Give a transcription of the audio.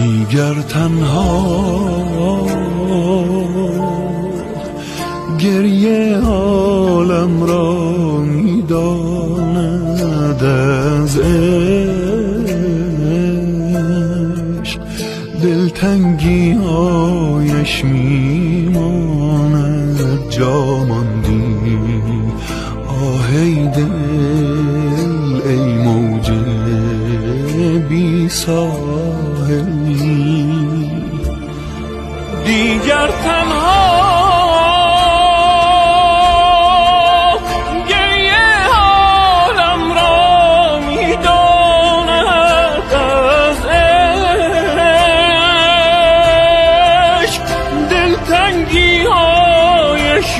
دیگر تنها گریه عالم را می‌داند، از عشق دلتنگی هایش میماند. جا ماندی آهی دل ای موج بی ساحلی، دیگر تنها گریه حالم را می‌داند، از عشق دلتنگی هایش